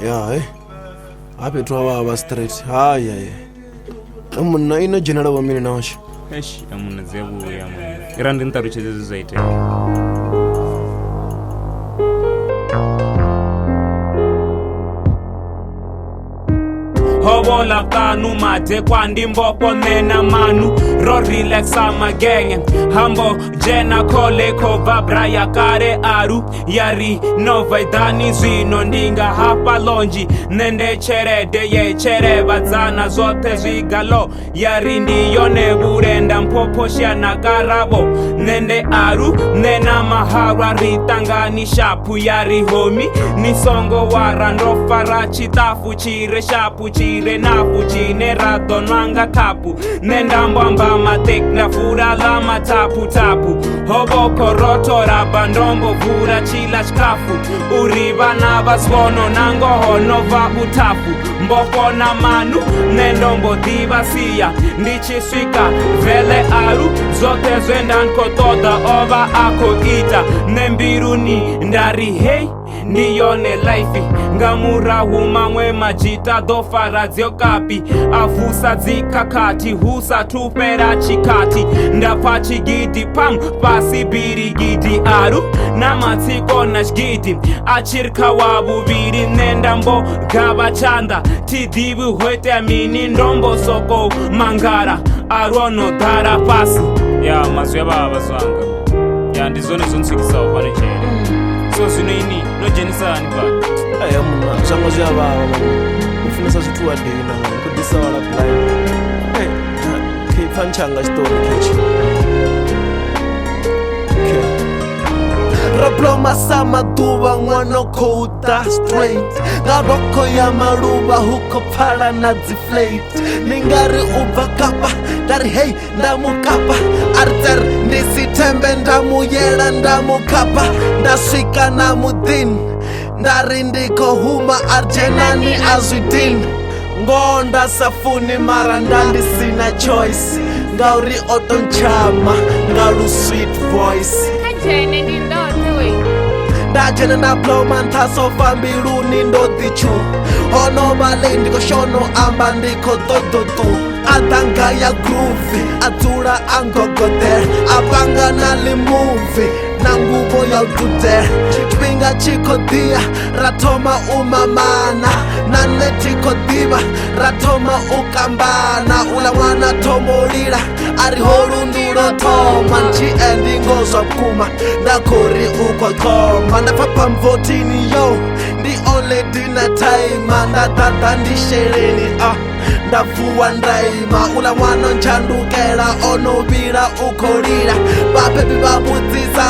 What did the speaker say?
Yeah, happy to our straight. Yeah. I'm not in a general woman now. I'm a zebu. Random taruches zaite. Hobola kanu mate kwandi mboko nena manu ro relaxa magenge hambo jena kole kova braya kare aru yari nova idani zino ndinga hapa lonji nende cherede ye chereba zana zote zigalo yari ndiyone burenda mpoposha na karabo nende aru nena mahara ritangani shapu yari homi nisongo warando farachi tafu chire shapu chire nafu chine rato nwanga kapu nenda mbamba matek na fura lama tapu tapu hobo koroto rabandombo vura chila shkafu uriba na baswono nango honova utafu mboko na manu nendombo diva siya ndichi swika vele aru zote zwendan kotoda ova ako ita nembiruni ndari hey niyone life ngamura huma mwe majita do farazio kapi afusa zikakati husa tupera chikati ndapachi gidi pam pasi biri gidi aru na matiko na shgidi achirka wabu biri nendambo gaba chanda tidibu hwete amini ndombo soko mangara arono dara pasi ya mazu ya baba zwanga ya ndizone zonsikisa upane chere so sinini no jenisa nipa muna zango zya baba ufunisa zitu adina kudisa wala play kipanchanga story kichi Raploma sama duva ngwano kouta straight Ngaroko ya maruba huko para na ziflate Ningari uba kapa Dari hey ndamu kapa Arter nisi tembe ndamu yela ndamu kapa Ndaswika na mudin Ndari ndiko huma arjenani azwidin Ngonda safuni marandandi sina choice Ngauri otonchama Ngaru sweet voice Kajene ndi ndote Ndajene na blow man taso fambiru ni ndodichu Ono male ndiko shono amba ndiko dododu Atanga ya groovy, atura angogote Apanga na limuvi, nangubo ya udute Chipinga chiko dia, ratoma umamana Nane chiko diva, ratoma ukambana Ula wana tomolira, ari horu nduro toma Nchi endingo zokuma, nakori ukwa koma Napapa mvotini yo, ndi ole dina taima Ndatata ndi shereni ndavuwa ndaima ula mwana nchandukela onobila ukolila bapepi babuzisa